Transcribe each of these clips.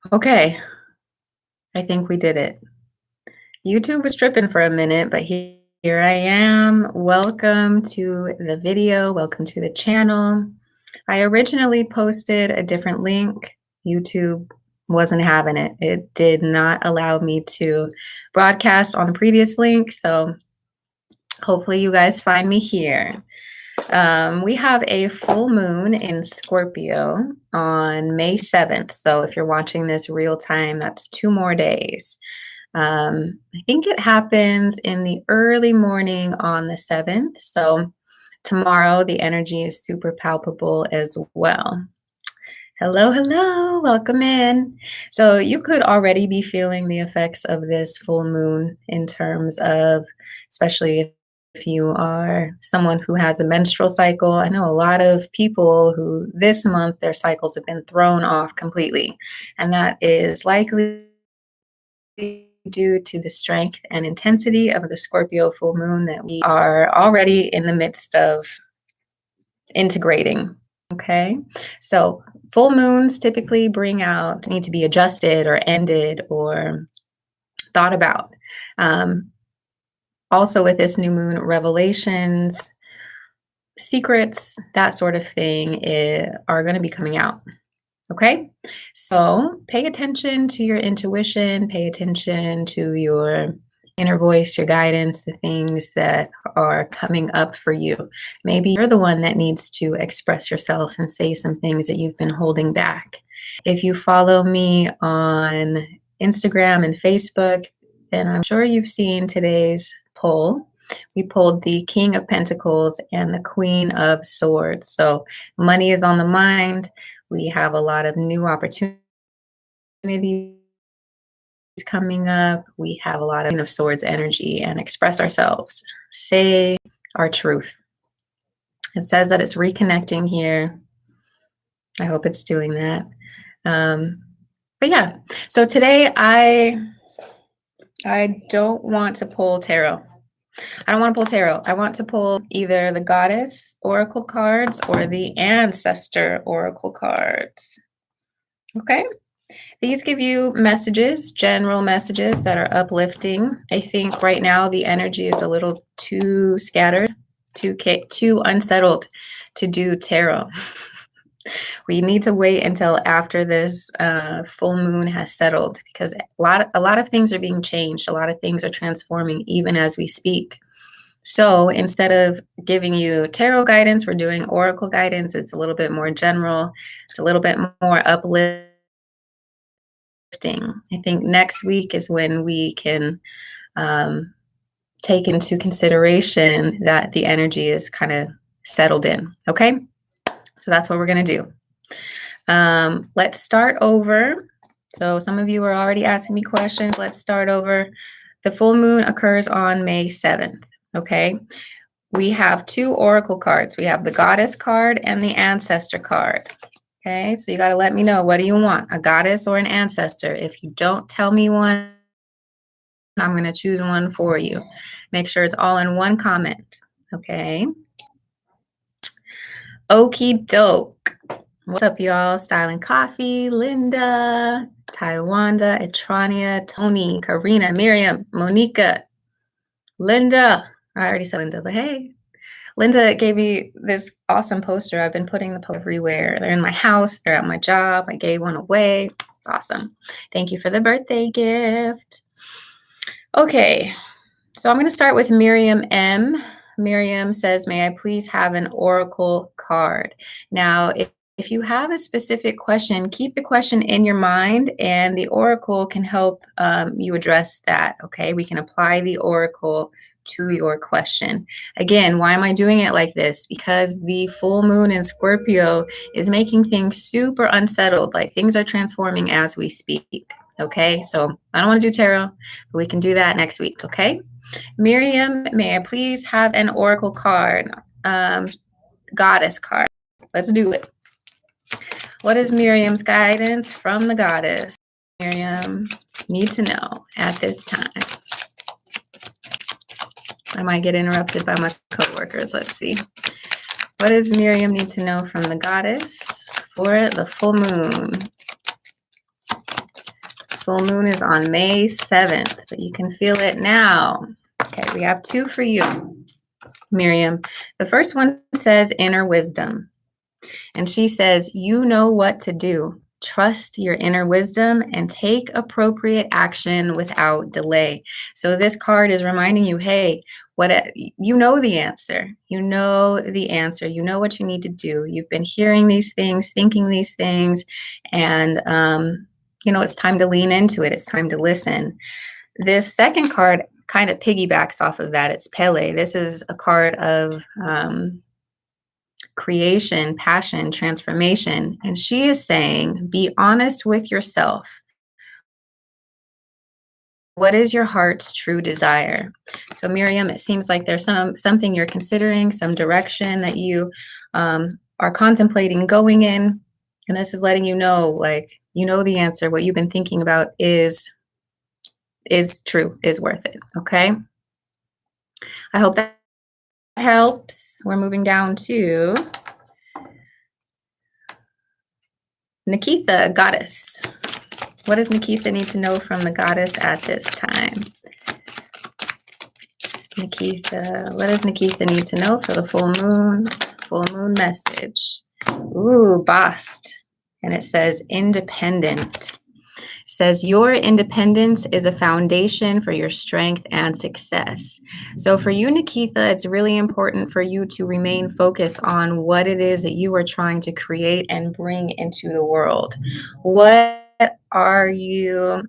Okay, I think we did it. YouTube was tripping for a minute, but here I am. Welcome to the video. Welcome to the channel. I originally posted a different link. YouTube wasn't having it. It did not allow me to broadcast on the previous link. So hopefully you guys find me here. We have a full moon in Scorpio on May 7th. So if you're watching this real time, that's 2 more days. I think it happens in the early morning on the 7th. So tomorrow, the energy is super palpable as well. Hello, hello, welcome in. So you could already be feeling the effects of this full moon in terms of, especially if you are someone who has a menstrual cycle. I know a lot of people who this month their cycles have been thrown off completely, and that is likely due to the strength and intensity of the Scorpio full moon that we are already in the midst of integrating. Okay. So full moons typically bring out, need to be adjusted or ended or thought about. Also, with this new moon, revelations, secrets, that sort of thing are going to be coming out. Okay, so pay attention to your intuition, pay attention to your inner voice, your guidance, the things that are coming up for you. Maybe you're the one that needs to express yourself and say some things that you've been holding back. If you follow me on Instagram and Facebook, then I'm sure you've seen today's poll. We pulled the King of Pentacles and the Queen of Swords. So money is on the mind. We have a lot of new opportunities coming up. We have a lot of Swords energy and express ourselves. Say our truth. It says that it's reconnecting here. I hope it's doing that. But yeah, so today I don't want to pull tarot. I don't want to pull tarot. I want to pull either the Goddess Oracle cards or the Ancestor Oracle cards. Okay. These give you messages, general messages that are uplifting. I think right now the energy is a little too scattered, too unsettled to do tarot. We need to wait until after this full moon has settled, because a lot of things are being changed. A lot of things are transforming even as we speak. So instead of giving you tarot guidance, we're doing oracle guidance. It's a little bit more general. It's a little bit more uplifting. I think next week is when we can take into consideration that the energy is kind of settled in. Okay, so that's what we're going to do. Let's start over. So some of you are already asking me questions. Let's start over. The full moon occurs on May 7th. Okay, we have two oracle cards. We have the Goddess card and the Ancestor card. Okay, so you got to let me know, what do you want, a goddess or an ancestor? If you don't tell me one, I'm going to choose one for you. Make sure it's all in one comment. Okay. Okie doke. What's up, y'all? Styling Coffee, Linda, Taiwanda, Etrania, Tony, Karina, Miriam, Monica, Linda. I already said Linda, but hey. Linda gave me this awesome poster. I've been putting the poster everywhere. They're in my house. They're at my job. I gave one away. It's awesome. Thank you for the birthday gift. Okay, so I'm going to start with Miriam M. Miriam says, may I please have an oracle card? Now, if you have a specific question, keep the question in your mind and the oracle can help you address that, okay? We can apply the oracle to your question. Again, why am I doing it like this? Because the full moon in Scorpio is making things super unsettled, like things are transforming as we speak, okay? So I don't want to do tarot, but we can do that next week, okay? Miriam, may I please have an oracle card? Goddess card. Let's do it. What is Miriam's guidance from the goddess? Miriam, need to know at this time. I might get interrupted by my coworkers. Let's see. What does Miriam need to know from the goddess for the full moon? Full moon is on May 7th, but you can feel it now. Okay, we have 2 for you, Miriam. The first one says inner wisdom. And she says, you know what to do. Trust your inner wisdom and take appropriate action without delay. So this card is reminding you, hey, you know the answer. You know the answer. You know what you need to do. You've been hearing these things, thinking these things, and it's time to lean into it. It's time to listen. This second card kind of piggybacks off of that. It's Pele. This is a card of creation, passion, transformation. And she is saying, be honest with yourself. What is your heart's true desire? So Miriam, it seems like there's something you're considering, some direction that you are contemplating going in. And this is letting you know, like, you know the answer. What you've been thinking about is true, is worth it. Okay. I hope that helps. We're moving down to Nikitha, goddess. What does Nikitha need to know from the goddess at this time? Nikitha, what does Nikitha need to know for the full moon message? Ooh, Bast. And it says independent. It says your independence is a foundation for your strength and success. So for you, Nikitha, it's really important for you to remain focused on what it is that you are trying to create and bring into the world. What are you,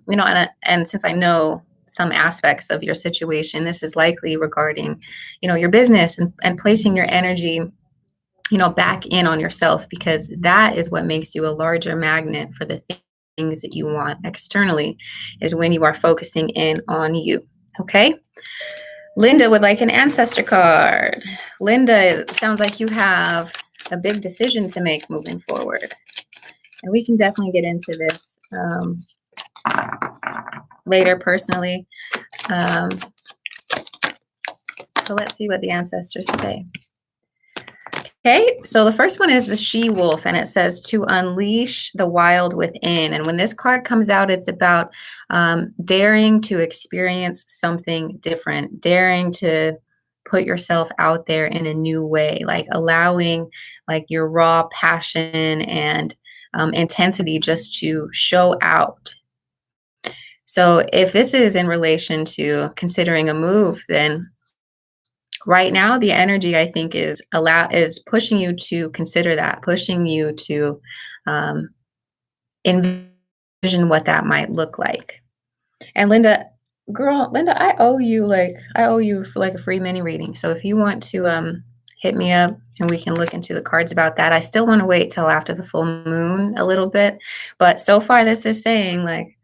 and since I know some aspects of your situation, this is likely regarding, your business and placing your energy, back in on yourself, because that is what makes you a larger magnet for the things that you want externally, is when you are focusing in on you. Okay. Linda would like an ancestor card. Linda, it sounds like you have a big decision to make moving forward. And we can definitely get into this later personally. So let's see what the ancestors say. Okay, so the first one is the she-wolf, and it says to unleash the wild within. And when this card comes out, it's about daring to experience something different, daring to put yourself out there in a new way, like allowing like your raw passion and intensity just to show out. So if this is in relation to considering a move, then right now, the energy, I think, is pushing you to consider that, pushing you to envision what that might look like. And Linda, I owe you for like a free mini reading. So if you want to hit me up and we can look into the cards about that. I still want to wait till after the full moon a little bit. But so far, this is saying like,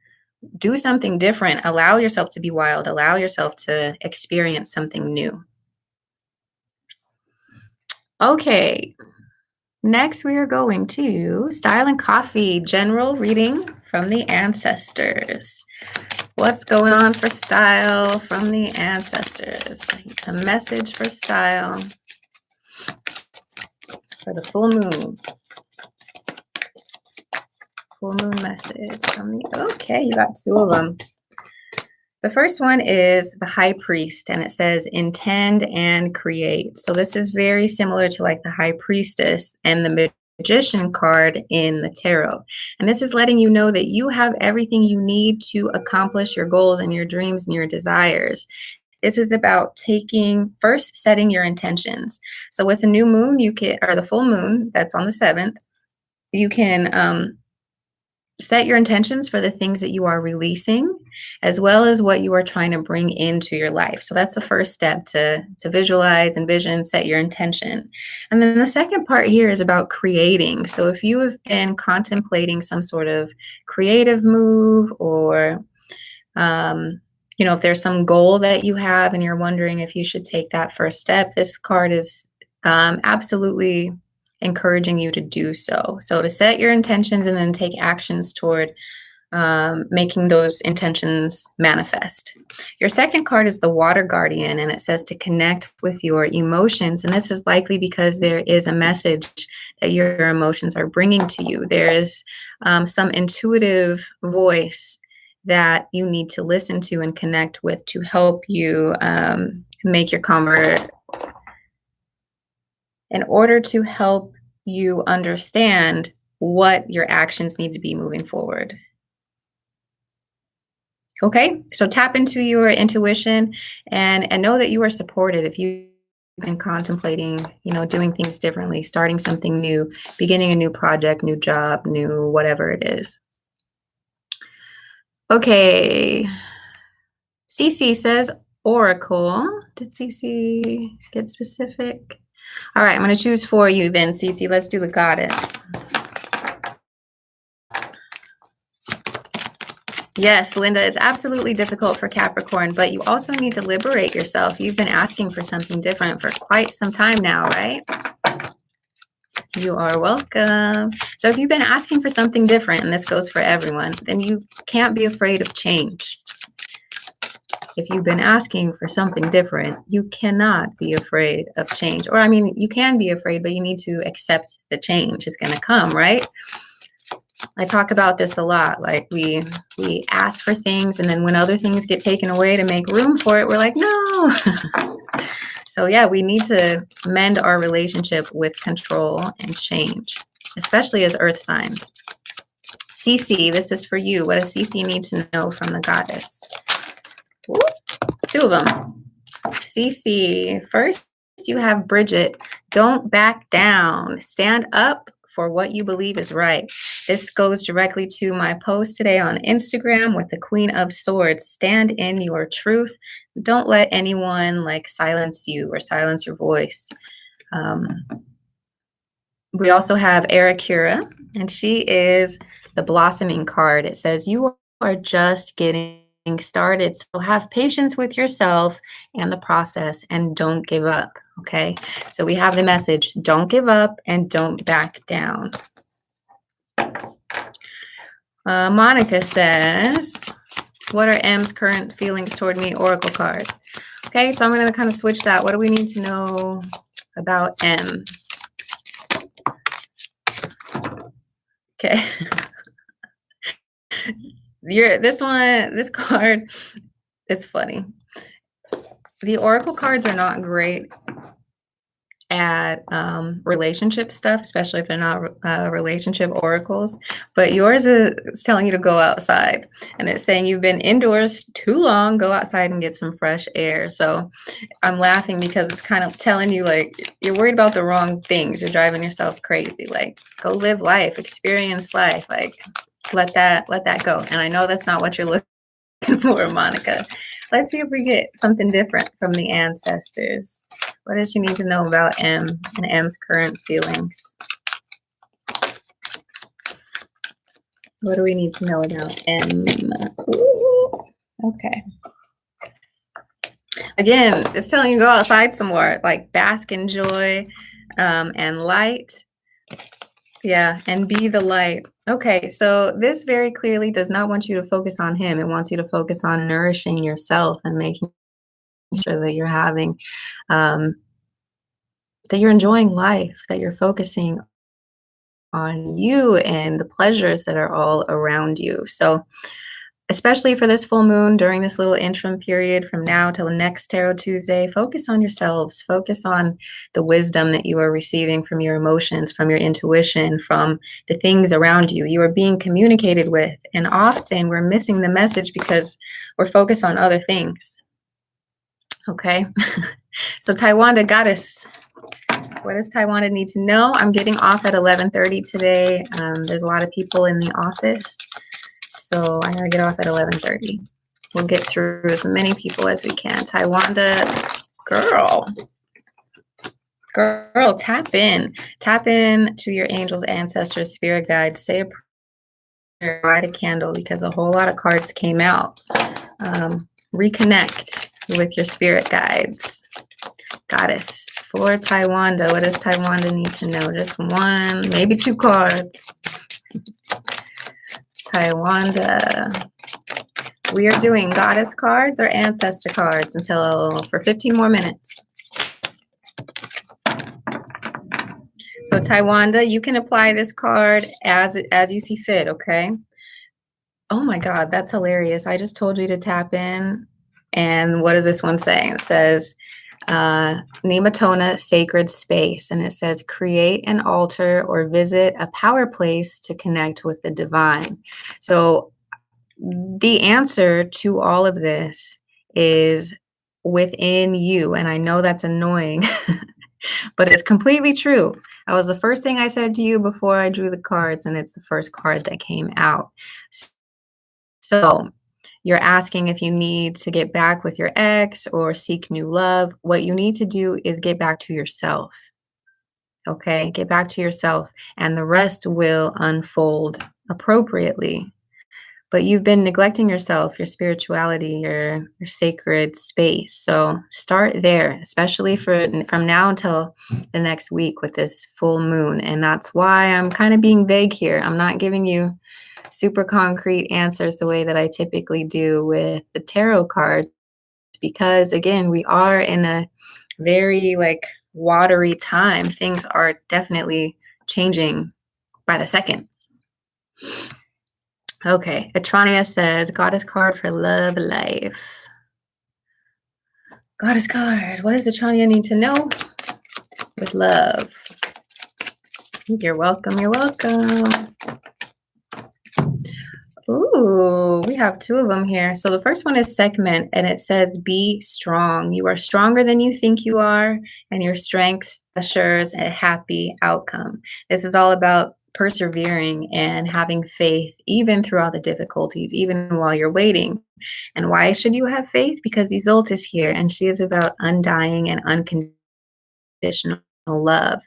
do something different. Allow yourself to be wild. Allow yourself to experience something new. Okay, next we are going to Style and Coffee, general reading from the ancestors. What's going on for style from the ancestors? A message for style for the full moon. Full moon message from the, okay, you got 2 of them. The first one is the High Priest, and it says intend and create. So this is very similar to like the High Priestess and the Magician card in the tarot. And this is letting you know that you have everything you need to accomplish your goals and your dreams and your desires. This is about setting your intentions. So with the new moon, or the full moon that's on the 7th, you can set your intentions for the things that you are releasing, as well as what you are trying to bring into your life. So that's the first step, to visualize, envision, set your intention. And then the second part here is about creating. So if you have been contemplating some sort of creative move, or if there's some goal that you have and you're wondering if you should take that first step, this card is absolutely encouraging you to do so. So to set your intentions and then take actions toward making those intentions manifest. Your second card is the Water Guardian, and it says to connect with your emotions. And this is likely because there is a message that your emotions are bringing to you. There is some intuitive voice that you need to listen to and connect with to help you make your convert, in order to help you understand what your actions need to be moving forward. Okay, so tap into your intuition and know that you are supported if you've been contemplating, doing things differently, starting something new, beginning a new project, new job, new whatever it is. Okay, Cece says Oracle. Did Cece get specific? All right, I'm going to choose for you then, Cece. Let's do the goddess. Yes, Linda, it's absolutely difficult for Capricorn, but you also need to liberate yourself. You've been asking for something different for quite some time now, right? You are welcome. So if you've been asking for something different, and this goes for everyone, then you can't be afraid of change. If you've been asking for something different, you cannot be afraid of change. Or, I mean, you can be afraid, but you need to accept the change is going to come, right? I talk about this a lot. Like we ask for things, and then when other things get taken away to make room for it, we're like, no. So yeah, we need to mend our relationship with control and change, especially as earth signs. Cece, this is for you. What does Cece need to know from the goddess? Ooh, two of them. Cece, first you have Bridget. Don't back down. Stand up for what you believe is right. This goes directly to my post today on Instagram with the Queen of Swords. Stand in your truth. Don't let anyone silence you or silence your voice. We also have Aracura, and she is the blossoming card. It says you are just getting started, so have patience with yourself and the process, and don't give up. Okay, so we have the message: don't give up and don't back down. Monica says, what are M's current feelings toward me? Oracle card. Okay, so I'm going to kind of switch that. What do we need to know about M? Okay. This card is funny. The Oracle cards are not great at relationship stuff, especially if they're not relationship oracles, but yours is telling you to go outside, and it's saying you've been indoors too long, go outside and get some fresh air. So I'm laughing because it's kind of telling you you're worried about the wrong things, you're driving yourself crazy. Go live life, experience life, let that go. And I know that's not what you're looking for, Monica. Let's see if we get something different from the ancestors. What does she need to know about M and M's current feelings? What do we need to know about M? Ooh, okay. Again, it's telling you to go outside some more, bask in joy and light. Yeah, and be the light. Okay, so this very clearly does not want you to focus on him. It wants you to focus on nourishing yourself and making sure that you're having, that you're enjoying life, that you're focusing on you and the pleasures that are all around you. So especially for this full moon, during this little interim period from now till the next Tarot Tuesday, focus on yourselves. Focus on the wisdom that you are receiving from your emotions, from your intuition, from the things around you. You are being communicated with, and often we're missing the message because we're focused on other things. Okay, so Taiwanda Goddess, what does Taiwanda need to know? I'm getting off at 11:30 today. There's a lot of people in the office, so I'm gonna get off at 11:30. We'll get through as many people as we can. Taiwanda, girl, tap in to your angels, ancestors, spirit guides. Say a prayer, light a candle, because a whole lot of cards came out. Reconnect with your spirit guides. Goddess, for Taiwanda, what does Taiwanda need to know? Just one, maybe two cards. Taiwanda. We are doing goddess cards or ancestor cards for 15 more minutes. So Taiwanda, you can apply this card as you see fit, okay? Oh my God, that's hilarious. I just told you to tap in. And what is this one saying? It says, Nematona Sacred Space. And it says, create an altar or visit a power place to connect with the divine. So the answer to all of this is within you. And I know that's annoying, but it's completely true. That was the first thing I said to you before I drew the cards, and it's the first card that came out. So you're asking if you need to get back with your ex or seek new love. What you need to do is get back to yourself. Okay, get back to yourself, and the rest will unfold appropriately. But you've been neglecting yourself, your spirituality, your sacred space. So start there, especially from now until the next week with this full moon. And that's why I'm kind of being vague here. I'm not giving you super concrete answers the way that I typically do with the tarot cards, because again, we are in a very like watery time. Things are definitely changing by the second. Okay, Atrania says, Goddess card for love life. Goddess card. What does Atrania need to know with love? You're welcome. You're welcome. Ooh, we have two of them here. So the first one is segment, and it says, be strong. You are stronger than you think you are, and your strength assures a happy outcome. This is all about persevering and having faith, even through all the difficulties, even while you're waiting. And why should you have faith? Because Isolde is here, and she is about undying and unconditional love.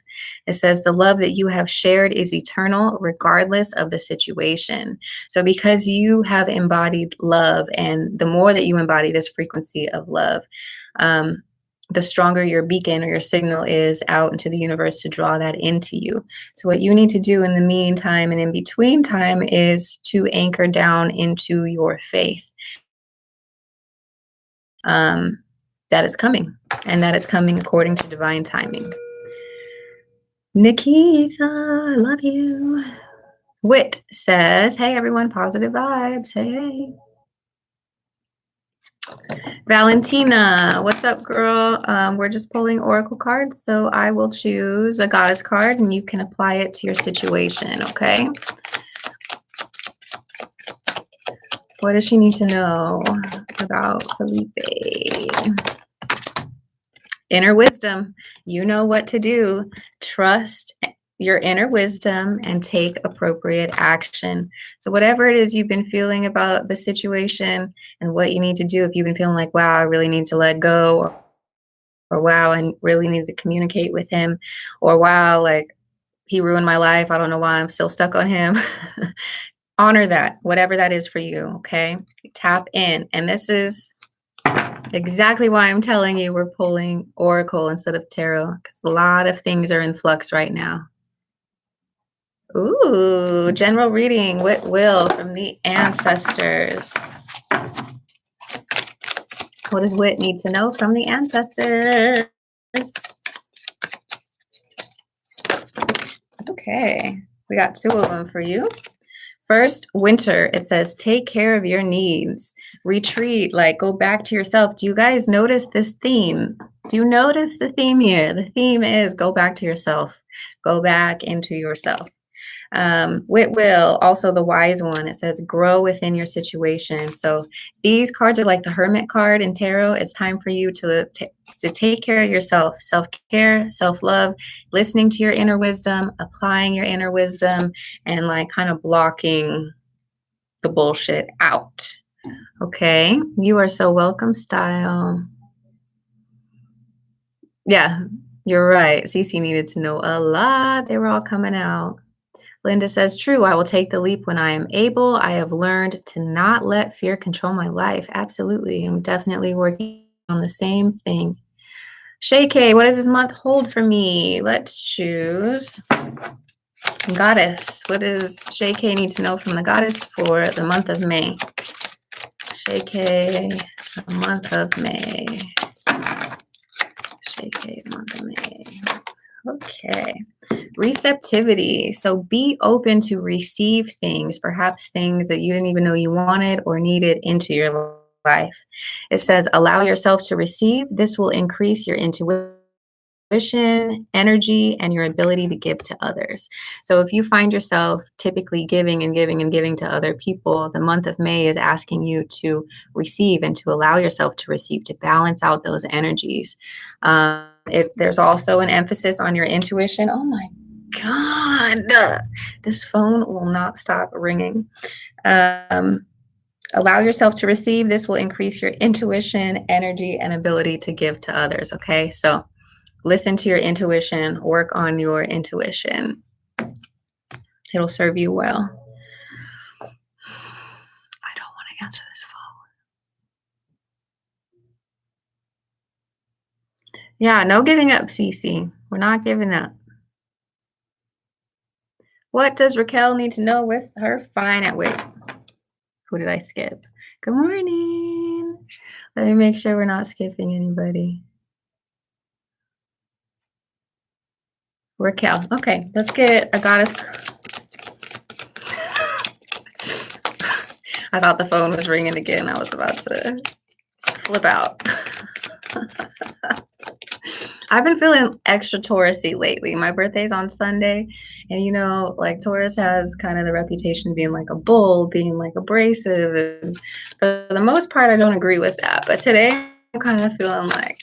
It says the love that you have shared is eternal, regardless of the situation. So because you have embodied love, and the more that you embody this frequency of love, the stronger your beacon or your signal is out into the universe to draw that into you. So what you need to do in the meantime and in between time is to anchor down into your faith. That is coming, and that is coming according to divine timing. Nikita, I love you. Wit says, hey everyone, positive vibes. Hey. Valentina, what's up, girl? We're just pulling oracle cards, so I will choose a goddess card and you can apply it to your situation, okay? What does she need to know about Felipe? Inner wisdom. You know what to do. Trust your inner wisdom and take appropriate action. So whatever it is you've been feeling about the situation and what you need to do, if you've been feeling like, wow, I really need to let go, or wow, I really need to communicate with him, or wow, like he ruined my life, I don't know why I'm still stuck on him. Honor that, whatever that is for you, okay? Tap in. And this is exactly why I'm telling you we're pulling oracle instead of tarot, because a lot of things are in flux right now. Ooh, general reading, what will from the ancestors? What does Wit need to know from the ancestors? Okay, we got two of them for you. First, winter. It says, take care of your needs. Retreat, like go back to yourself. Do you guys notice this theme? Do you notice the theme here? The theme is go back to yourself. Go back into yourself. Whitwill, also the wise one. It says grow within your situation. So these cards are like the Hermit card in tarot. It's time for you to take care of yourself. Self-care, self-love, listening to your inner wisdom, applying your inner wisdom, and like kind of blocking the bullshit out. Okay, you are so welcome, Style. Yeah, you're right. Cece needed to know a lot. They were all coming out. Linda says, true, I will take the leap when I am able. I have learned to not let fear control my life. Absolutely. I'm definitely working on the same thing. Shay K, what does this month hold for me? Let's choose Goddess. What does Shay K need to know from the Goddess for the month of May? Shay K, the month of May. Shay K, month of May. Okay. Receptivity. So be open to receive things, perhaps things that you didn't even know you wanted or needed into your life. It says, allow yourself to receive. This will increase your intuition, energy, and your ability to give to others. So if you find yourself typically giving and giving and giving to other people, the month of May is asking you to receive and to allow yourself to receive, to balance out those energies. There's also an emphasis on your intuition. Oh my God, this phone will not stop ringing. Um, Allow yourself to receive. This will increase your intuition, energy, and ability to give to others. Okay, so listen to your intuition, work on your intuition. It'll serve you well. I don't want to answer this phone. Yeah, no giving up, Cece. We're not giving up. What does Raquel need to know with her finance? Wait, who did I skip? Good morning. Let me make sure we're not skipping anybody. Raquel. Okay, let's get a goddess. I thought the phone was ringing again. I was about to flip out. I've been feeling extra Taurus-y lately. My birthday's on Sunday, and you know, like Taurus has kind of the reputation of being like a bull, being like abrasive. And for the most part, I don't agree with that. But today, I'm kind of feeling like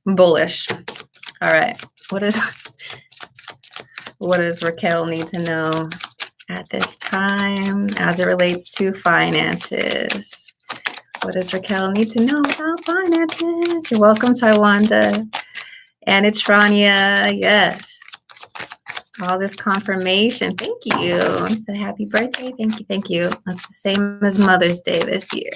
bullish. All right, what does Raquel need to know at this time as it relates to finances? What does Raquel need to know about finances? You're welcome, Taiwanda. And it's Rania. Yes. All this confirmation. Thank you. I said happy birthday. Thank you. Thank you. That's the same as Mother's Day this year.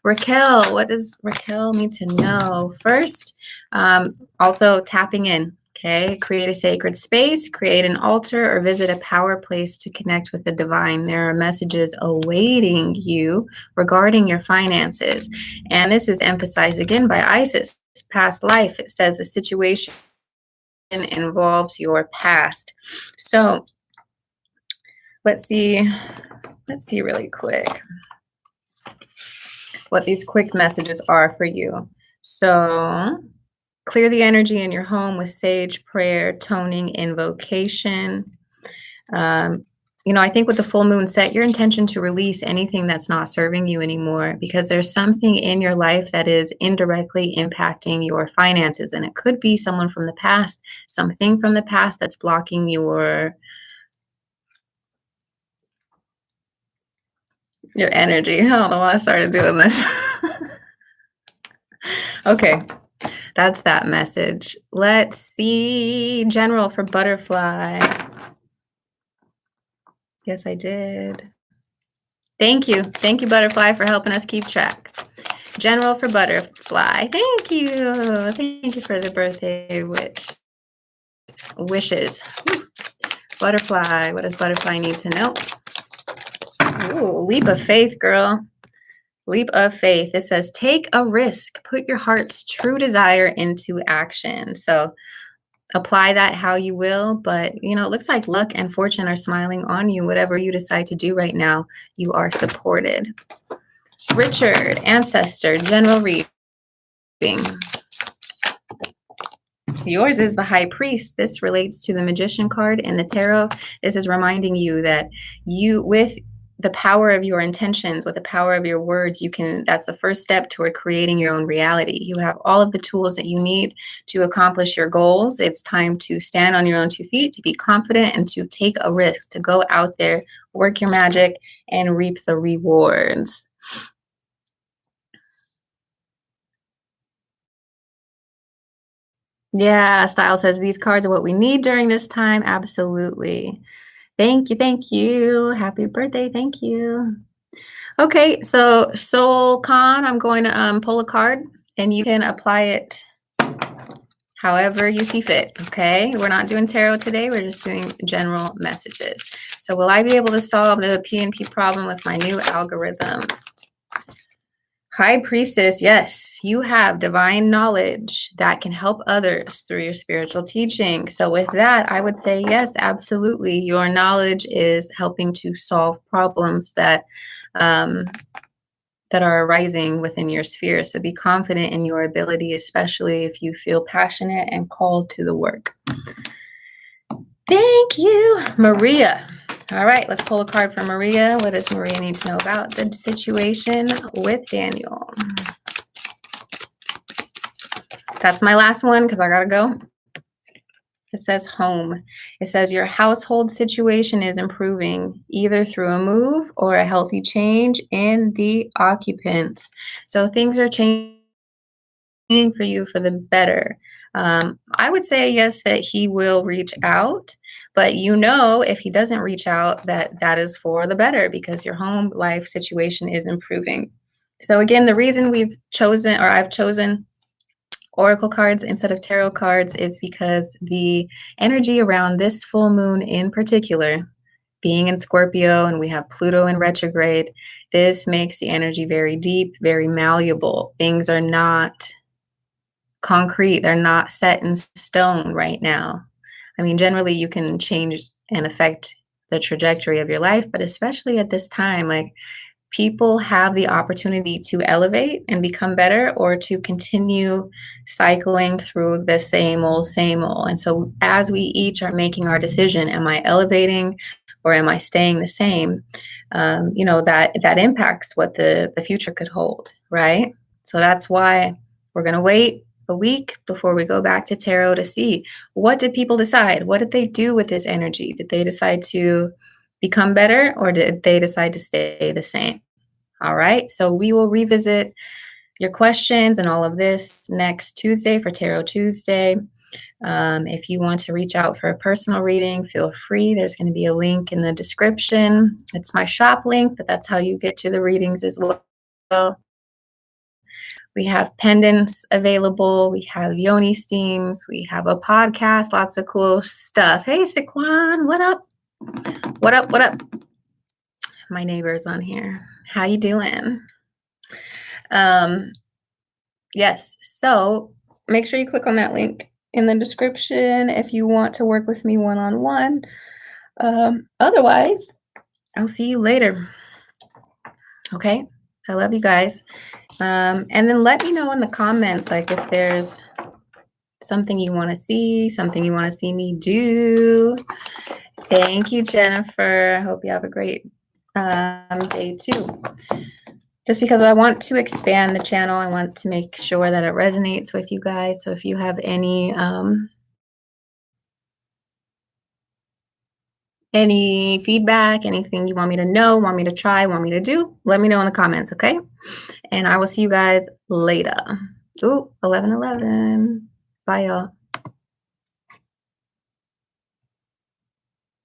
Raquel, what does Raquel need to know? First, also tapping in. Okay, create a sacred space, create an altar, or visit a power place to connect with the divine. There are messages awaiting you regarding your finances. And this is emphasized again by Isis. Past life. It says the situation involves your past. So let's see really quick what these quick messages are for you. So clear the energy in your home with sage, prayer, toning, invocation. You know, I think with the full moon, set your intention to release anything that's not serving you anymore, because there's something in your life that is indirectly impacting your finances. And it could be someone from the past, something from the past that's blocking your energy. I don't know why I started doing this. Okay. That's that message. Let's see. General for butterfly. Yes, I did. Thank you. Thank you, Butterfly, for helping us keep track. General for Butterfly. Thank you. Thank you for the birthday wishes. Whew. Butterfly. What does Butterfly need to know? Ooh, leap of faith, girl. Leap of faith. It says, take a risk. Put your heart's true desire into action. So apply that how you will, but you know, it looks like luck and fortune are smiling on you. Whatever you decide to do right now, you are supported. Richard, ancestor, general reading. Yours is the high priest. This relates to the magician card in the tarot. This is reminding you that you, with the power of your intentions, with the power of your words, that's the first step toward creating your own reality. You have all of the tools that you need to accomplish your goals. It's time to stand on your own 2 feet, to be confident, and to take a risk, to go out there, work your magic, and reap the rewards. Yeah, Style says these cards are what we need during this time. Absolutely. Thank you. Thank you. Happy birthday. Thank you. Okay, so Soul Khan, I'm going to pull a card and you can apply it however you see fit. Okay, we're not doing tarot today. We're just doing general messages. So will I be able to solve the PNP problem with my new algorithm? High Priestess, yes, you have divine knowledge that can help others through your spiritual teaching. So, with that, I would say, yes, absolutely. Your knowledge is helping to solve problems um, that are arising within your sphere. So, be confident in your ability, especially if you feel passionate and called to the work. Thank you, Maria. All right, let's pull a card for Maria. What does Maria need to know about the situation with Daniel? That's my last one because I gotta go. It says home. It says your household situation is improving either through a move or a healthy change in the occupants. So things are changing for you for the better. I would say yes, that he will reach out, but if he doesn't reach out, that is for the better because your home life situation is improving. So again, the reason I've chosen oracle cards instead of tarot cards is because the energy around this full moon in particular, being in Scorpio and we have Pluto in retrograde, this makes the energy very deep, very malleable. Things are not concrete, they're not set in stone right now. I mean, generally you can change and affect the trajectory of your life, but especially at this time, like people have the opportunity to elevate and become better or to continue cycling through the same old, same old. And so as we each are making our decision, am I elevating or am I staying the same? That impacts what the future could hold, right? So that's why we're going to wait a week before we go back to tarot to see what did people decide? What did they do with this energy? Did they decide to become better or did they decide to stay the same? All right. So we will revisit your questions and all of this next Tuesday for Tarot Tuesday. If you want to reach out for a personal reading, feel free. There's going to be a link in the description. It's my shop link, but that's how you get to the readings as well. We have pendants available. We have yoni steams. We have a podcast. Lots of cool stuff. Hey, Saquon, what up? What up? What up? My neighbor's on here. How you doing? Yes. So make sure you click on that link in the description if you want to work with me one-on-one. Otherwise, I'll see you later. Okay. I love you guys. And then let me know in the comments, like if there's something you want to see, something you want to see me do. Thank you, Jennifer. I hope you have a great day too. Just because I want to expand the channel, I want to make sure that it resonates with you guys. So if you have any feedback, anything you want me to know, want me to try, want me to do, let me know in the comments, okay? And I will see you guys later. Ooh, 11:11. Bye, y'all.